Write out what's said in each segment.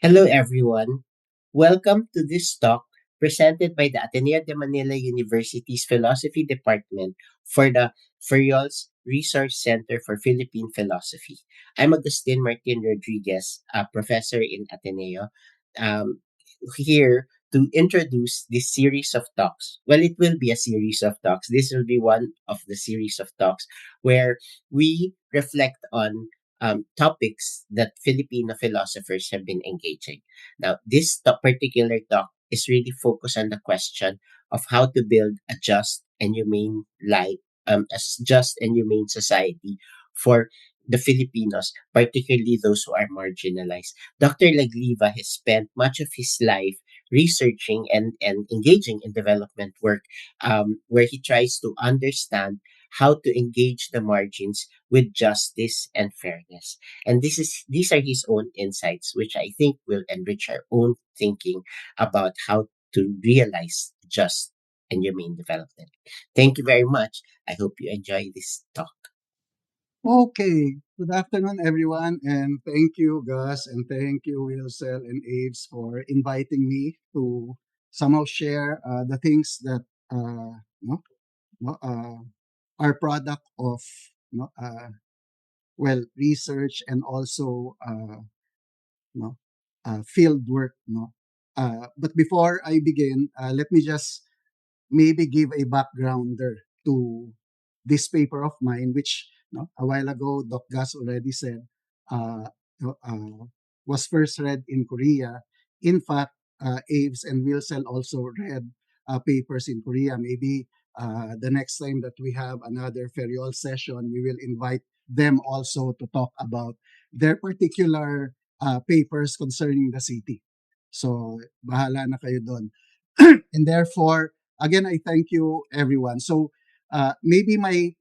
Hello, everyone. Welcome to this talk presented by the Ateneo de Manila University's Philosophy Department for the Ferriols Resource Center for Philippine Philosophy. I'm Agustin Martin Rodriguez, a professor in Ateneo, um, here to introduce this series of talks. Well, it will be a series of talks. This will be one of the series of talks where we reflect on topics that Filipino philosophers have been engaging. Now, this particular talk is really focused on the question of how to build a just and humane just and humane society for the Filipinos, particularly those who are marginalized. Dr. Lagliva has spent much of his life researching and engaging in development work, where he tries to understand how to engage the margins with justice and fairness. And these are his own insights, which I think will enrich our own thinking about how to realize just and humane development. Thank you very much. I hope you enjoy this talk. Okay, good afternoon, everyone, and thank you, Gus, and thank you, Wilsel and Aves, for inviting me to somehow share the things that no, no, are product of no, research and also no, field work. No, but before I begin, let me just maybe give a backgrounder to this paper of mine, which a while ago Doc Gas already said uh, no, was first read in Korea. In fact, Aves and Wilson also read papers in Korea. Maybe the next time that we have another Feriol session, we will invite them also to talk about their particular papers concerning the city. So, bahala na kayo doon. And therefore, again, I thank you, everyone. So maybe my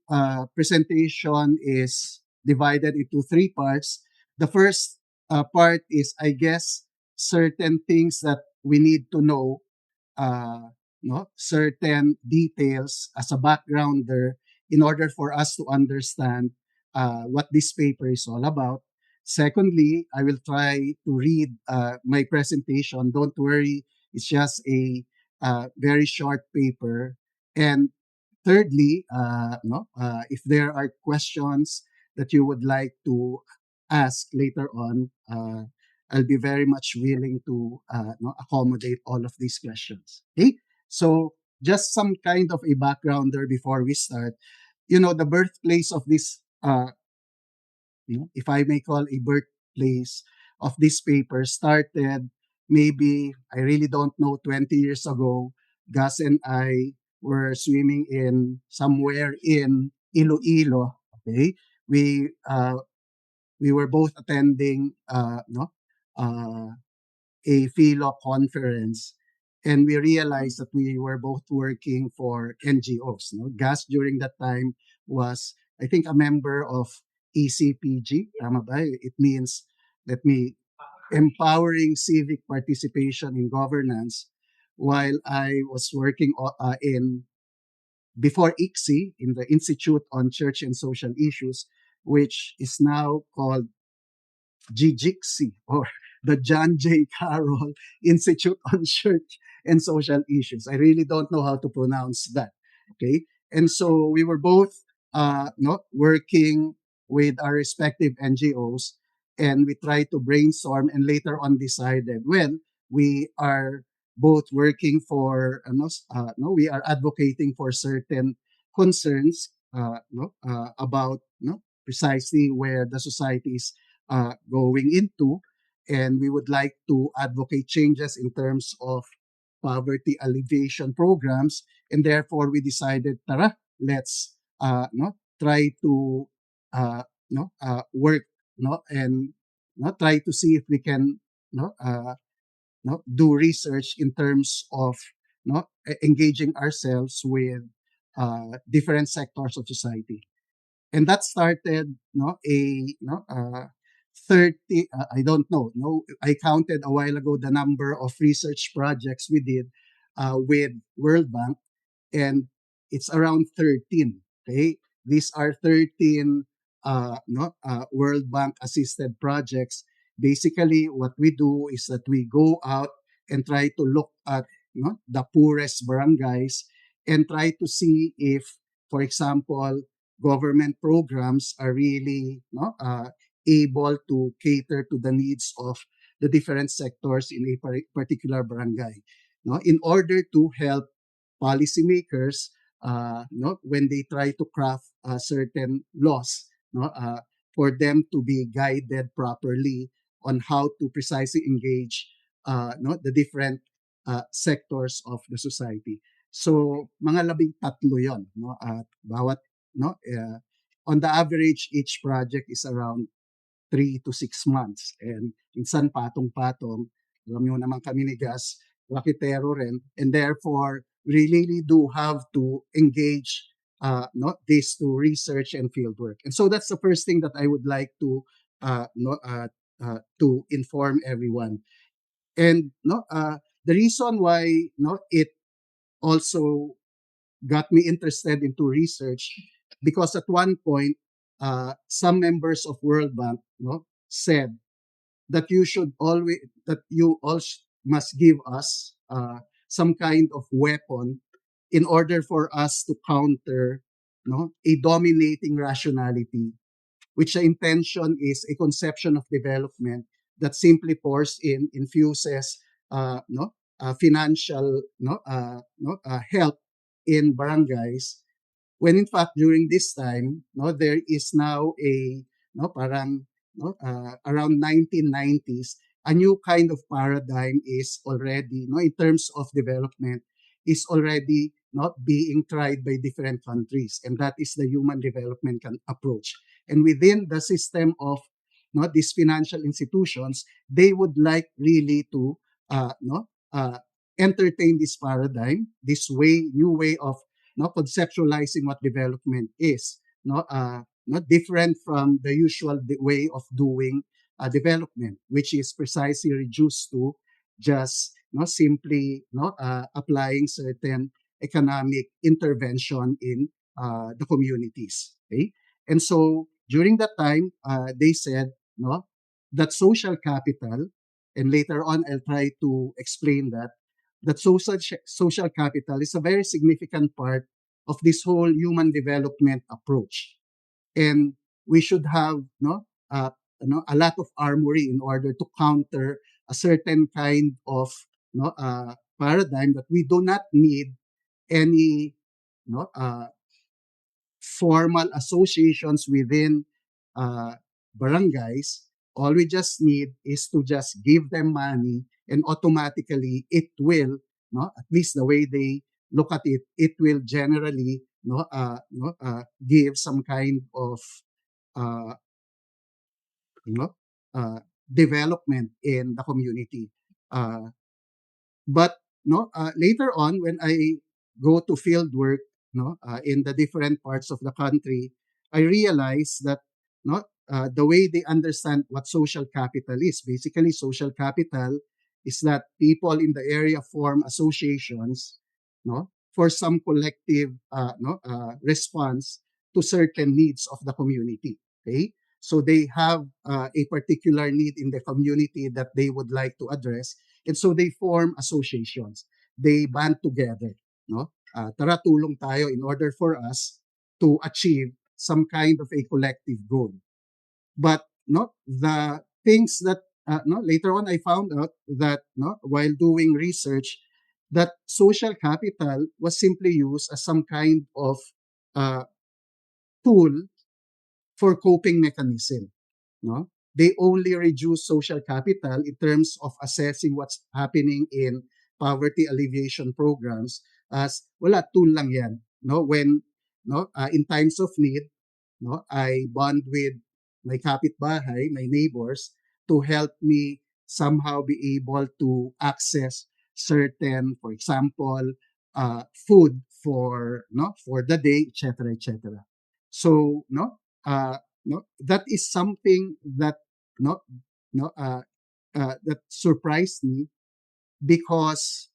presentation is divided into three parts. The first part is, I guess, certain things that we need to know, uh, certain details as a backgrounder in order for us to understand what this paper is all about. Secondly, I will try to read my presentation. Don't worry, it's just a very short paper. And thirdly, if there are questions that you would like to ask later on, I'll be very much willing to accommodate all of these questions. Okay, so just some kind of a backgrounder before we start. The birthplace of this, if I may call a birthplace of this paper, started maybe, I really don't know, 20 years ago. Gus and I were swimming in somewhere in Iloilo. Okay, we uh, we were both attending no uh, a philo conference, and we realized that we were both working for NGOs. No? Gus during that time was, I think, a member of ECPG. Tama ba? It means, let me, empowering civic participation in governance, while I was working in, before ICSI, in the Institute on Church and Social Issues, which is now called GJICSI, or the John J. Carroll Institute on Church and Social Issues. I really don't know how to pronounce that. Okay. And so we were both not working with our respective NGOs, and we tried to brainstorm and later on decided, well, we are both working for, no, we are advocating for certain concerns about precisely where the society is going into. And we would like to advocate changes in terms of poverty alleviation programs. And therefore, we decided, tara, let's no, try to work and try to see if we can do research in terms of engaging ourselves with different sectors of society. And that started a 30, I don't know, no, I counted a while ago the number of research projects we did with World Bank, and it's around 13. Okay, these are 13 World Bank assisted projects, Basically, what we do is that we go out and try to look at the poorest barangays and try to see if, for example, government programs are really able to cater to the needs of the different sectors in a particular barangay. No, in order to help policymakers, when they try to craft certain laws, for them to be guided properly on how to precisely engage the different sectors of the society. So mga 13 'yon, no? At bawat on the average each project is around 3 to 6 months. And minsan patong-patong, alam nyo naman kami ni Gas, rakitero rin. And therefore, we really do have to engage this to research and fieldwork. And so that's the first thing that I would like to inform everyone. And the reason why it also got me interested into research because at one point some members of World Bank said that you all must give us some kind of weapon in order for us to counter a dominating rationality, which the intention is a conception of development that simply infuses financial help in barangays, when in fact during this time there is now a parang around 1990s, a new kind of paradigm is already in terms of development is already not being tried by different countries, and that is the human development approach. And within the system of these financial institutions, they would like really to no entertain this paradigm, this new way of conceptualizing what development is, not different from the usual way of doing development, which is precisely reduced to just simply applying certain economic intervention in the communities. Okay, and so during that time, they said that social capital, and later on I'll try to explain that social capital is a very significant part of this whole human development approach. And we should have a lot of armory in order to counter a certain kind of paradigm that we do not need any formal associations within uh, barangays. All we just need is to just give them money, and automatically it will, at least the way they look at it, it will generally give some kind of uh, you know, development in the community. Uh, but later on, when I go to field work, in the different parts of the country, I realize that the way they understand what social capital is. Basically, social capital is that people in the area form associations, for some collective response to certain needs of the community. Okay, so they have a particular need in the community that they would like to address, and so they form associations. They band together, tara tulong tayo in order for us to achieve some kind of a collective goal. But the things that later on I found out that while doing research, that social capital was simply used as some kind of uh, tool for coping mechanism. They only reduce social capital in terms of assessing what's happening in poverty alleviation programs as wala, tool lang yan. When in times of need, I bond with my kapitbahay, my neighbors, to help me somehow be able to access certain, for example, food for the day, etc., etc. So that is something that no no that surprised me, because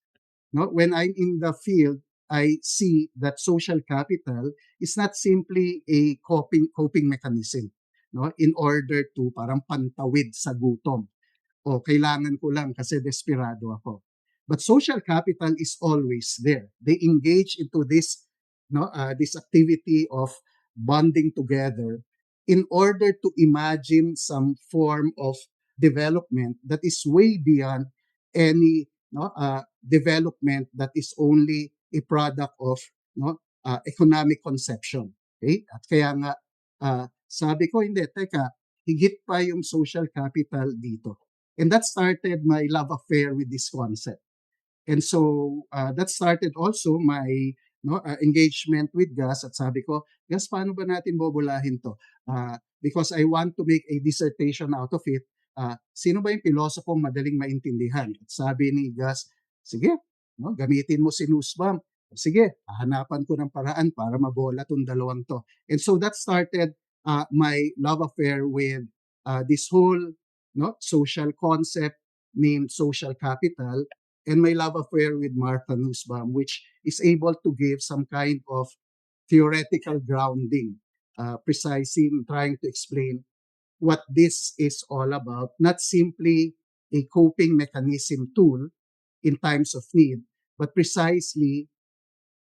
when I'm in the field, I see that social capital is not simply a coping mechanism, in order to parang pantawid sa gutom. o kailangan ko lang kasi desperado ako. But social capital is always there. They engage into this, no, this activity of bonding together in order to imagine some form of development that is way beyond any, no, development that is only a product of, no, economic conception. Okay? At kaya nga sabi ko, hindi, teka, higit pa yung social capital dito. And that started my love affair with this concept. And so that started also my, no, engagement with Gus. At sabi ko, Gus, paano ba natin bobolahin to? Because I want to make a dissertation out of it. Sino ba yung pilosopong madaling maintindihan? At sabi ni Gus, sige, no, gamitin mo si Nussbaum. Sige, hahanapan ko ng paraan para mabola tong dalawang to. And so that started my love affair with this whole, no, social concept named social capital, and my love affair with Martha Nussbaum, which is able to give some kind of theoretical grounding, precisely in trying to explain what this is all about, not simply a coping mechanism tool in times of need, but precisely,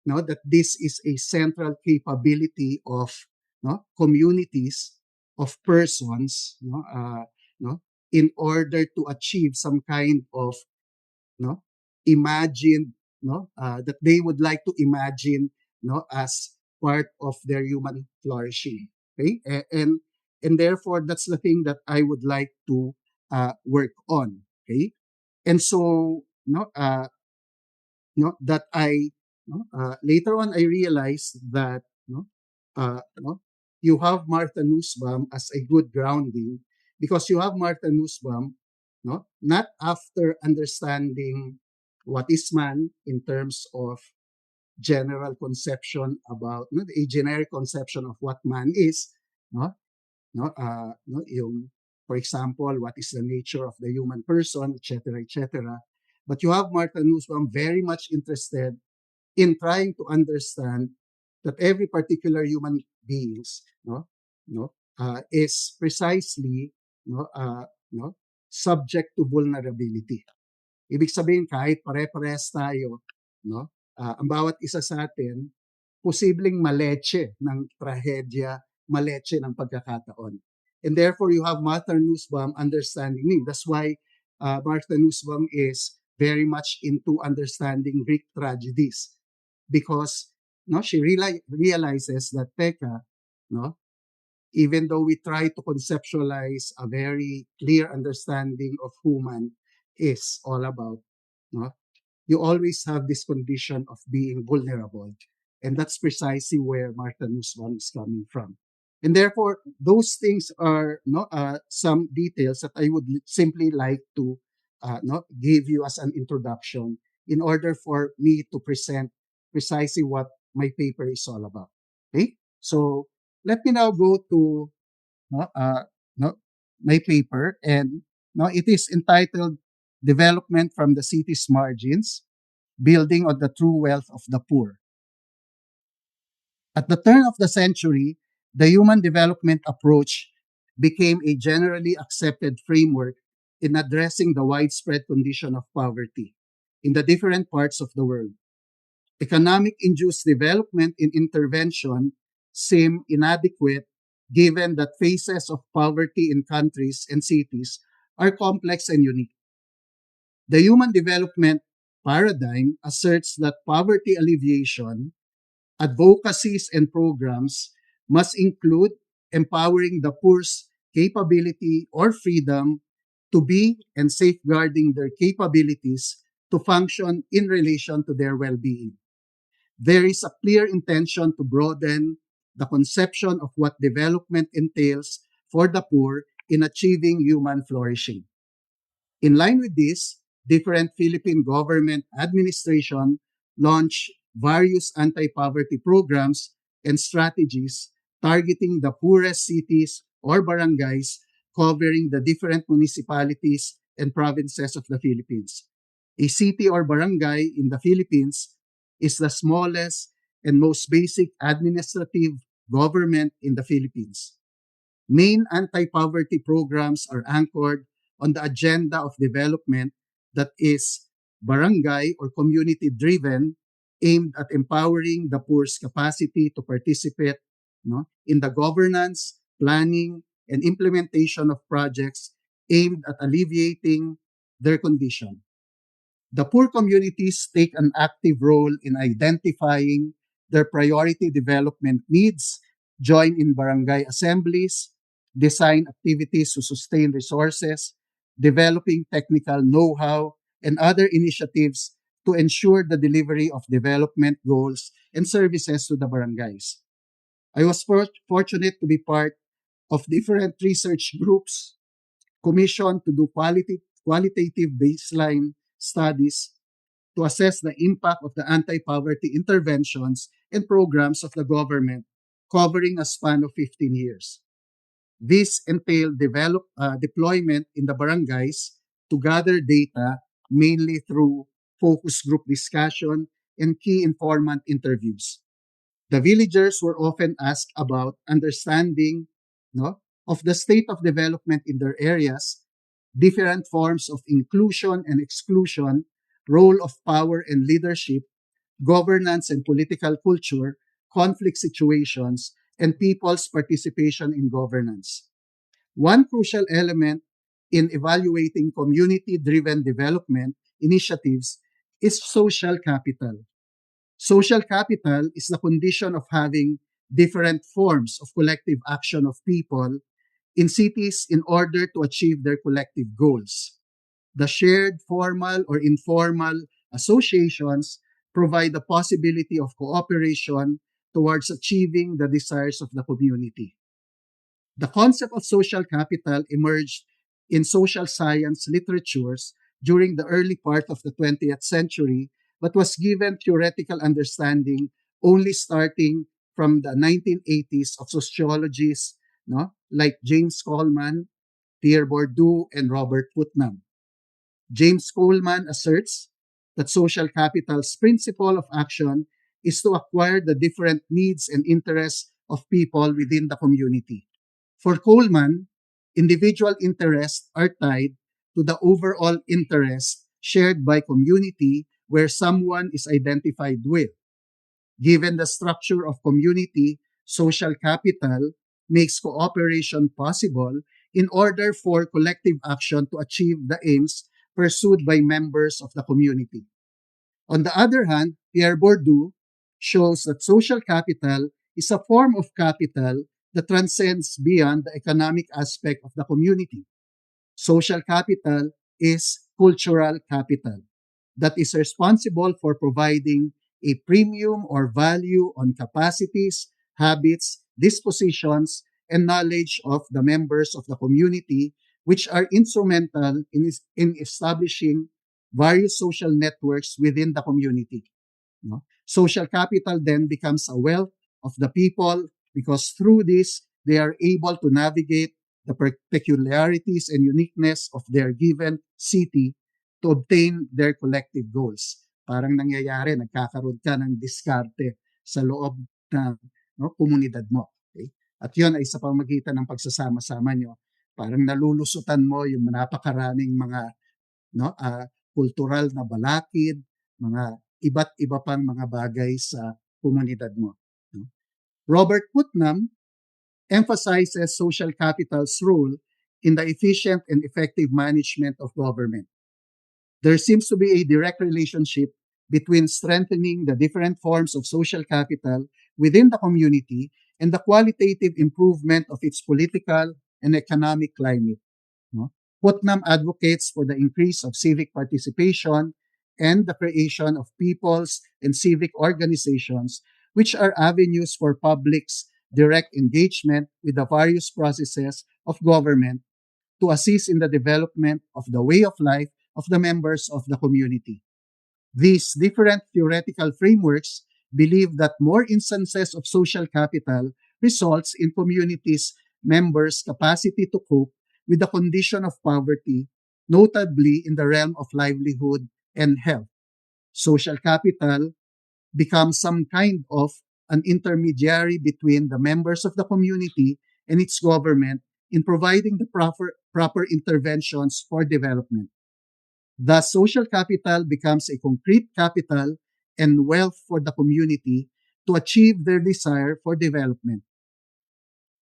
no, that this is a central capability of, no, communities, of persons, no, in order to achieve some kind of, no, imagine, no, that they would like to imagine, no, as part of their human flourishing. Okay, and therefore that's the thing that I would like to work on. Okay, and so, no, that I, no, later on I realized that, no, you have Martha Nussbaum as a good grounding, because you have Martha Nussbaum, no, not after understanding what is man in terms of general conception about, no, a generic conception of what man is, no, no, yung, for example, what is the nature of the human person, etc., etc. But you have Martha Nussbaum very much interested in trying to understand that every particular human beings, is precisely, no, no, subject to vulnerability. Ibig sabihin, kahit pare-parehas tayo, no, ang bawat isa sa atin, posibleng maleche ng trahedya, maleche ng pagkakataon. And therefore, you have Martha Nussbaum understanding me. That's why Martha Nussbaum is very much into understanding Greek tragedies, because, no, she realizes that, teka, no, even though we try to conceptualize a very clear understanding of who man is all about, no, you always have this condition of being vulnerable. And that's precisely where Martha Nussbaum is coming from. And therefore, those things are, no, some details that I would simply like to, no, give you as an introduction in order for me to present precisely what my paper is all about. Okay? So let me now go to, no, no, my paper, and, no, it is entitled Development from the City's Margins, Building on the True Wealth of the Poor. At the turn of the century, the human development approach became a generally accepted framework in addressing the widespread condition of poverty in the different parts of the world. Economic induced development in intervention seem inadequate given that phases of poverty in countries and cities are complex and unique. The human development paradigm asserts that poverty alleviation, advocacies, and programs must include empowering the poor's capability or freedom to be and safeguarding their capabilities to function in relation to their well-being. There is a clear intention to broaden the conception of what development entails for the poor in achieving human flourishing. In line with this, different Philippine government administration launched various anti-poverty programs and strategies targeting the poorest cities or barangays covering the different municipalities and provinces of the Philippines. A city or barangay in the Philippines is the smallest and most basic administrative government in the Philippines. Main anti-poverty programs are anchored on the agenda of development that is barangay or community driven, aimed at empowering the poor's capacity to participate, in the governance, planning, and implementation of projects aimed at alleviating their condition. The poor communities take an active role in identifying their priority development needs, join in barangay assemblies, design activities to sustain resources, developing technical know-how, and other initiatives to ensure the delivery of development goals and services to the barangays. I was fortunate to be part of different research groups commissioned to do qualitative baseline studies to assess the impact of the anti-poverty interventions and programs of the government covering a span of 15 years. This entailed deployment in the barangays to gather data mainly through focus group discussion and key informant interviews. The villagers were often asked about understanding, of the state of development in their areas, different forms of inclusion and exclusion, role of power and leadership, governance and political culture, conflict situations, and people's participation in governance. One crucial element in evaluating community driven development initiatives is social capital. Social capital is the condition of having different forms of collective action of people in cities in order to achieve their collective goals. The shared formal or informal associations provide the possibility of cooperation towards achieving the desires of the community. The concept of social capital emerged in social science literatures during the early part of the 20th century, but was given theoretical understanding only starting from the 1980s of sociologists, like James Coleman, Pierre Bourdieu, and Robert Putnam. James Coleman asserts that social capital's principle of action is to acquire the different needs and interests of people within the community. For Coleman, individual interests are tied to the overall interest shared by community where someone is identified with. Given the structure of community, social capital makes cooperation possible in order for collective action to achieve the aims pursued by members of the community. On the other hand, Pierre Bourdieu shows that social capital is a form of capital that transcends beyond the economic aspect of the community. Social capital is cultural capital that is responsible for providing a premium or value on capacities, habits, dispositions, and knowledge of the members of the community, which are instrumental in establishing various social networks within the community. Social capital then becomes a wealth of the people because through this, they are able to navigate the peculiarities and uniqueness of their given city to obtain their collective goals. Parang nangyayari, nagkakaroon ka ng diskarte sa loob ng komunidad mo. Okay? At yun ay sa pamagitan ng pagsasama-sama nyo. Parang nalulusutan mo yung napakaraming mga kultural na balakid, mga iba't iba pang mga bagay sa komunidad mo. Robert Putnam emphasizes social capital's role in the efficient and effective management of government. There seems to be a direct relationship between strengthening the different forms of social capital within the community and the qualitative improvement of its political and economic climate. Putnam advocates for the increase of civic participation and the creation of people's and civic organizations, which are avenues for public's direct engagement with the various processes of government to assist in the development of the way of life of the members of the community. These different theoretical frameworks believe that more instances of social capital results in communities' members' capacity to cope with the condition of poverty, notably in the realm of livelihood and health. Social capital becomes some kind of an intermediary between the members of the community and its government in providing the proper interventions for development. Thus, social capital becomes a concrete capital and wealth for the community to achieve their desire for development.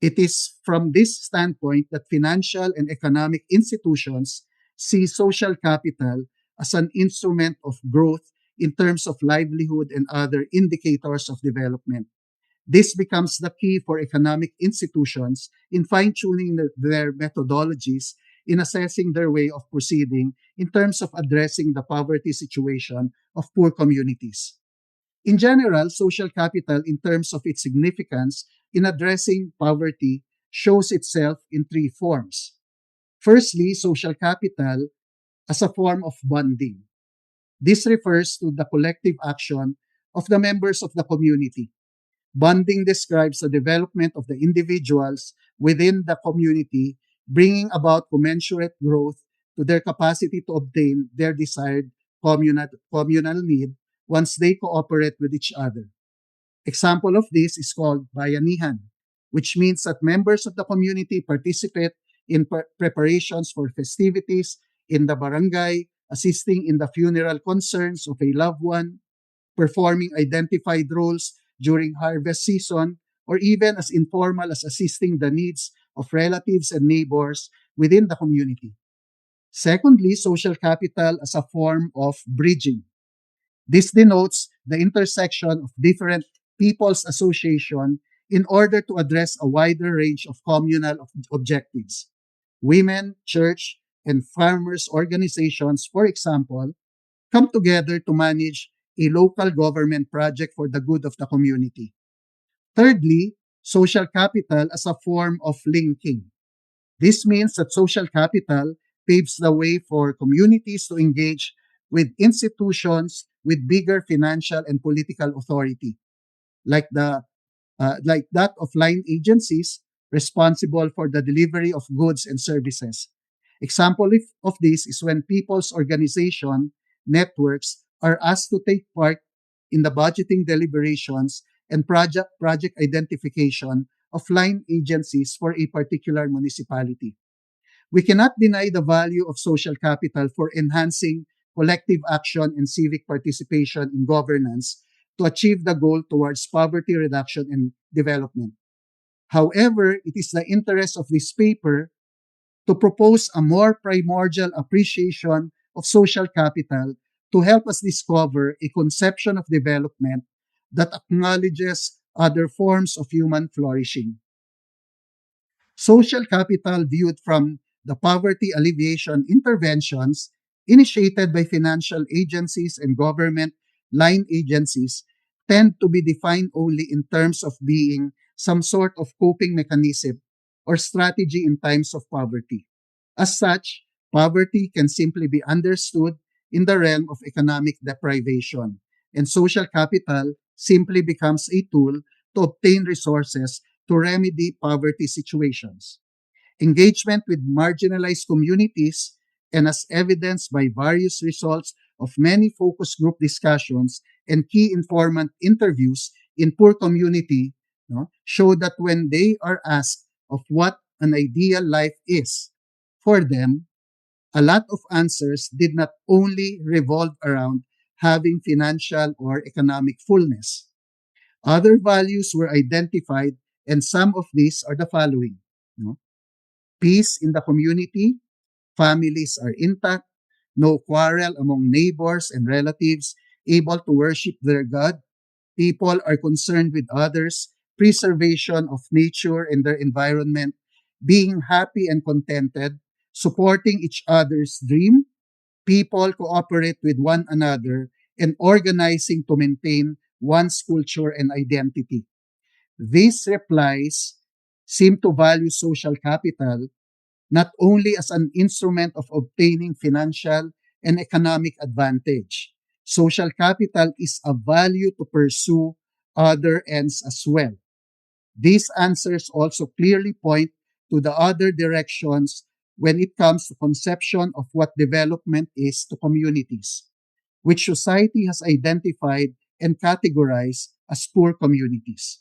It is from this standpoint that financial and economic institutions see social capital as an instrument of growth in terms of livelihood and other indicators of development. This becomes the key for economic institutions in fine tuning their methodologies in assessing their way of proceeding in terms of addressing the poverty situation of poor communities. In general, social capital, in terms of its significance in addressing poverty, shows itself in three forms. Firstly, social capital as a form of bonding. This refers to the collective action of the members of the community. Bonding describes the development of the individuals within the community, bringing about commensurate growth to their capacity to obtain their desired communal need once they cooperate with each other. Example of this is called bayanihan, which means that members of the community participate in preparations for festivities in the barangay, assisting in the funeral concerns of a loved one, performing identified roles during harvest season, or even as informal as assisting the needs of relatives and neighbors within the community. Secondly, social capital as a form of bridging. This denotes the intersection of different people's association in order to address a wider range of communal objectives. Women, church, and farmers organizations, for example, come together to manage a local government project for the good of the community. Thirdly, social capital as a form of linking. This means that social capital paves the way for communities to engage with institutions with bigger financial and political authority, like that of line agencies responsible for the delivery of goods and services. Example of this is when people's organization networks are asked to take part in the budgeting deliberations and project identification of line agencies for a particular municipality. We cannot deny the value of social capital for enhancing collective action and civic participation in governance to achieve the goal towards poverty reduction and development. However, it is the interest of this paper to propose a more primordial appreciation of social capital to help us discover a conception of development that acknowledges other forms of human flourishing. Social capital viewed from the poverty alleviation interventions initiated by financial agencies and government line agencies tend to be defined only in terms of being some sort of coping mechanism or strategy in times of poverty. As such, poverty can simply be understood in the realm of economic deprivation, and social capital simply becomes a tool to obtain resources to remedy poverty situations. Engagement with marginalized communities, and as evidenced by various results of many focus group discussions and key informant interviews in poor community, show that when they are asked of what an ideal life is for them, a lot of answers did not only revolve around having financial or economic fullness. Other values were identified, and some of these are the following. No? Peace in the community, families are intact, no quarrel among neighbors and relatives, able to worship their God, people are concerned with others, preservation of nature and their environment, being happy and contented, supporting each other's dream, people cooperate with one another, and organizing to maintain one's culture and identity. These replies seem to value social capital not only as an instrument of obtaining financial and economic advantage. Social capital is a value to pursue other ends as well. These answers also clearly point to the other directions when it comes to conception of what development is to communities, which society has identified and categorized as poor communities.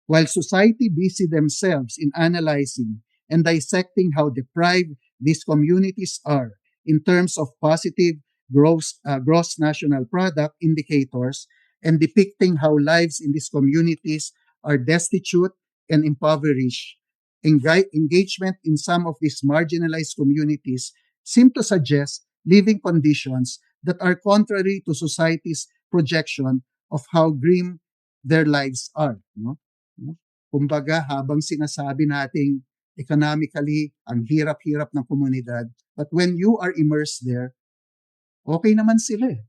While society busy themselves in analyzing and dissecting how deprived these communities are in terms of positive gross national product indicators, and depicting how lives in these communities are destitute and impoverished. Engagement in some of these marginalized communities seem to suggest living conditions that are contrary to society's projection of how grim their lives are. No? No? Kumbaga, habang sinasabi nating economically, ang hirap-hirap ng komunidad, but when you are immersed there, okay naman sila eh.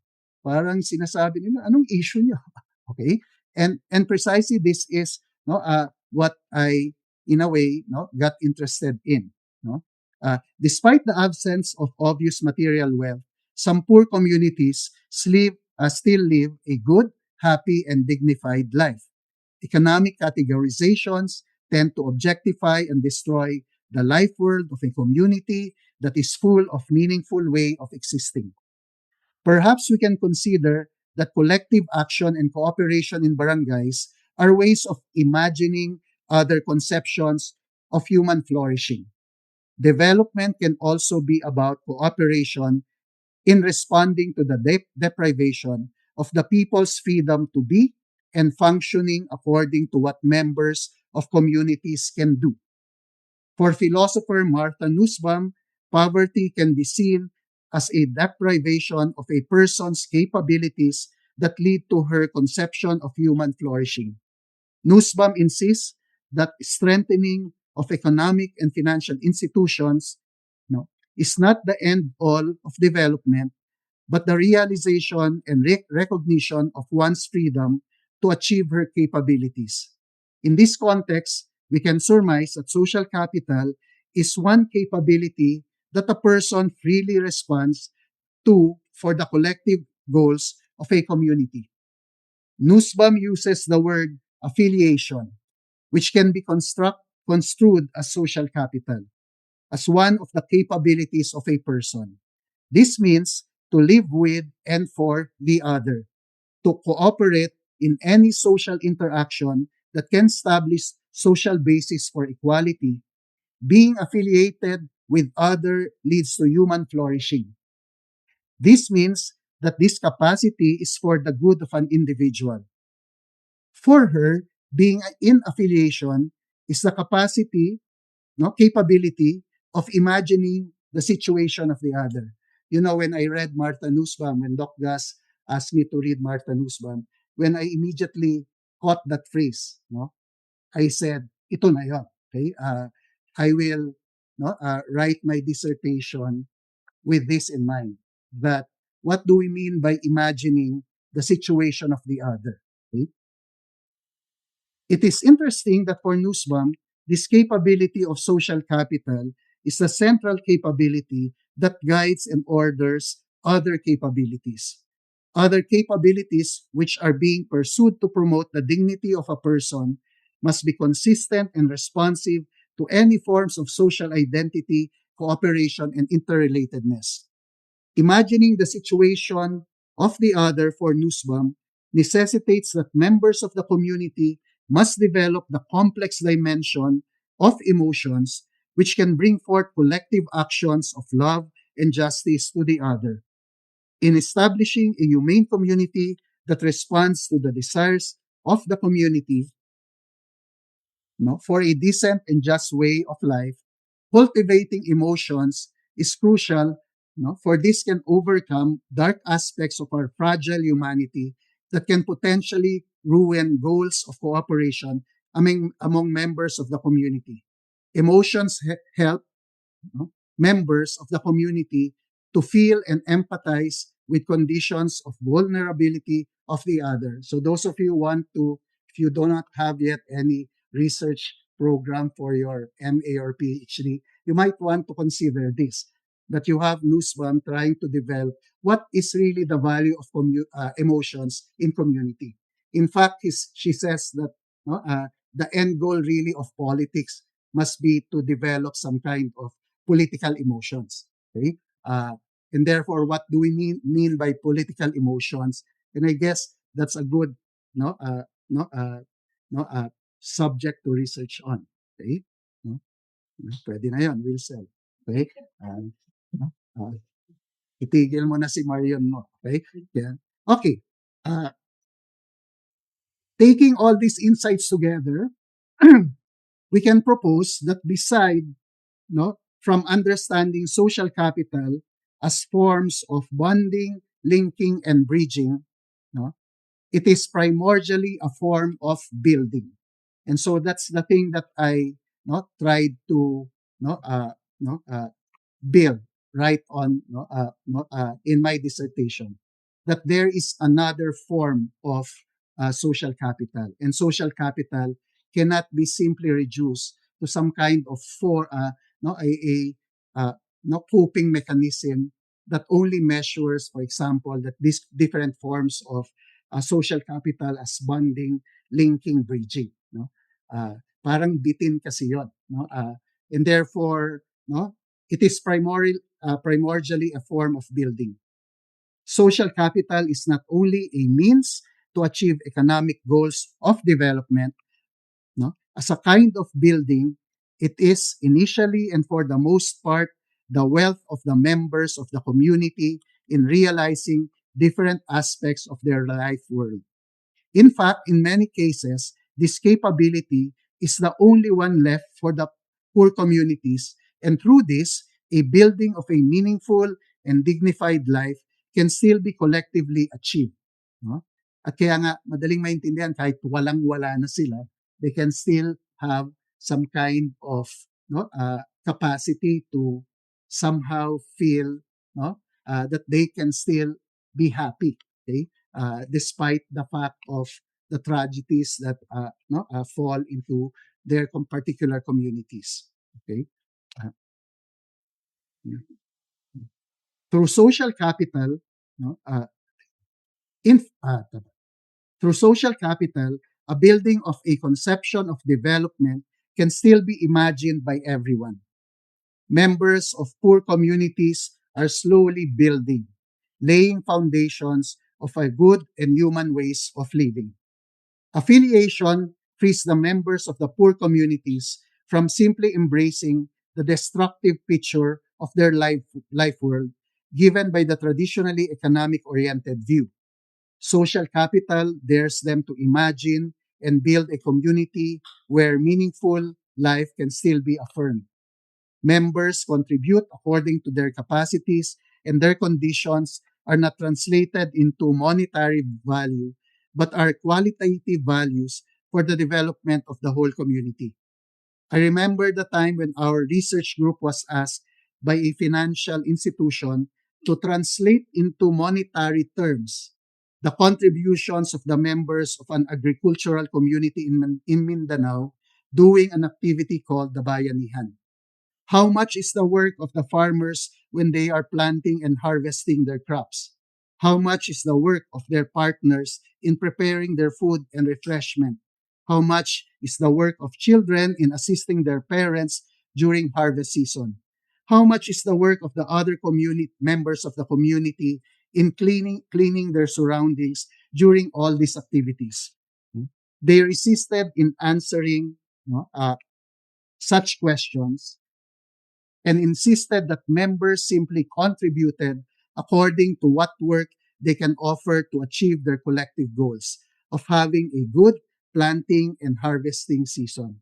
Parang sinasabi nila, anong issue niyo? Okay? And precisely this is what I in a way got interested in. No? Despite the absence of obvious material wealth, some poor communities still live a good, happy, and dignified life. Economic categorizations tend to objectify and destroy the life world of a community that is full of meaningful way of existing. Perhaps we can consider that collective action and cooperation in barangays are ways of imagining other conceptions of human flourishing. Development can also be about cooperation in responding to the deprivation of the people's freedom to be and functioning according to what members of communities can do. For philosopher Martha Nussbaum, poverty can be seen as a deprivation of a person's capabilities that lead to her conception of human flourishing. Nussbaum insists that strengthening of economic and financial institutions is not the end all of development, but the realization and recognition of one's freedom to achieve her capabilities. In this context, we can surmise that social capital is one capability that a person freely responds to for the collective goals of a community. Nussbaum uses the word affiliation, which can be construed as social capital, as one of the capabilities of a person. This means to live with and for the other, to cooperate in any social interaction that can establish social basis for equality. Being affiliated with other leads to human flourishing. This means that this capacity is for the good of an individual. For her, being in affiliation is the capability of imagining the situation of the other. When I read Martha Nussbaum, when Doc Gus asked me to read Martha Nussbaum, when I immediately caught that phrase, I said, ito na yon. Okay? I will write my dissertation with this in mind, that what do we mean by imagining the situation of the other? Okay? It is interesting that for Nussbaum, this capability of social capital is the central capability that guides and orders other capabilities. Other capabilities which are being pursued to promote the dignity of a person must be consistent and responsive to any forms of social identity, cooperation, and interrelatedness. Imagining the situation of the other for Nussbaum necessitates that members of the community must develop the complex dimension of emotions which can bring forth collective actions of love and justice to the other. In establishing a humane community that responds to the desires of the community, for a decent and just way of life, cultivating emotions is crucial. For this can overcome dark aspects of our fragile humanity that can potentially ruin goals of cooperation among members of the community. Emotions help members of the community to feel and empathize with conditions of vulnerability of the other. So those of you if you do not have yet any research program for your MA or PhD, you might want to consider this, that you have Nussbaum trying to develop what is really the value of emotions in community. In fact, she says that the end goal really of politics must be to develop some kind of political emotions. Okay, and therefore, what do we mean by political emotions? And I guess that's a good no no uh, no subject to research on. Okay, no? Pwede na yun, will sell. Okay? No? Itigil mo na si Marion mo. Okay? Yeah. Okay. Uh, Taking all these insights together, we can propose that beside, no, from understanding social capital as forms of bonding, linking, and bridging, no, it is primordially a form of building. And so that's the thing that I, no, tried to, no, no, build right on, in my dissertation, that there is another form of social capital, and social capital cannot be simply reduced to some kind of no a uh, no coping mechanism that only measures, for example, that these different forms of social capital as bonding, linking, bridging, no. Parang bitin kasi yon, no. And therefore, no, it is primordially a form of building. Social capital is not only a means to achieve economic goals of development, no, as a kind of building, it is initially and for the most part the wealth of the members of the community in realizing different aspects of their life world. In fact, in many cases, this capability is the only one left for the poor communities, and through this, a building of a meaningful and dignified life can still be collectively achieved. No? At kaya nga, madaling maintindihan, kahit walang-wala na sila, they can still have some kind of, capacity to somehow feel, that they can still be happy. Okay? Despite the fact of the tragedies that fall into their particular communities. Okay, uh, through social capital, no, in, through social capital, a building of a conception of development can still be imagined by everyone. Members of poor communities are slowly building, laying foundations of a good and human ways of living. Affiliation frees the members of the poor communities from simply embracing the destructive picture of their life world given by the traditionally economic oriented view. Social capital dares them to imagine and build a community where meaningful life can still be affirmed. Members contribute according to their capacities, and their conditions are not translated into monetary value, but are qualitative values for the development of the whole community. I remember the time when our research group was asked by a financial institution to translate into monetary terms the contributions of the members of an agricultural community in Mindanao doing an activity called the Bayanihan. How much is the work of the farmers when they are planting and harvesting their crops? How much is the work of their partners in preparing their food and refreshment? How much is the work of children in assisting their parents during harvest season? How much is the work of the other community members of the community in cleaning their surroundings during all these activities? They resisted in answering, such questions and insisted that members simply contributed according to what work they can offer to achieve their collective goals of having a good planting and harvesting season.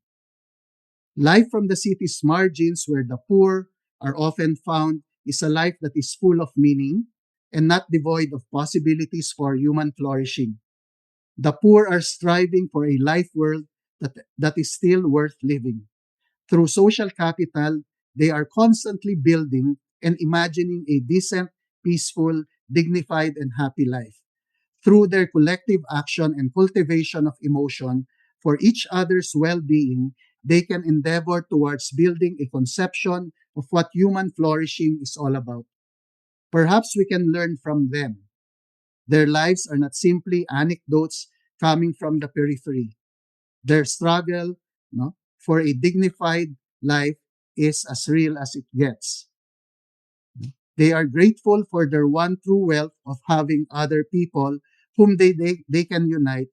Life from the city's margins, where the poor are often found, is a life that is full of meaning and not devoid of possibilities for human flourishing. The poor are striving for a life world that is still worth living. Through social capital, they are constantly building and imagining a decent, peaceful, dignified, and happy life. Through their collective action and cultivation of emotion for each other's well being, they can endeavor towards building a conception of what human flourishing is all about. Perhaps we can learn from them. Their lives are not simply anecdotes coming from the periphery. Their struggle, no, for a dignified life is as real as it gets. They are grateful for their one true wealth of having other people whom they can unite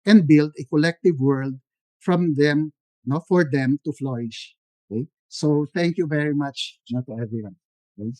and build a collective world from them, for them to flourish. Okay? So thank you very much, not to everyone. Okay?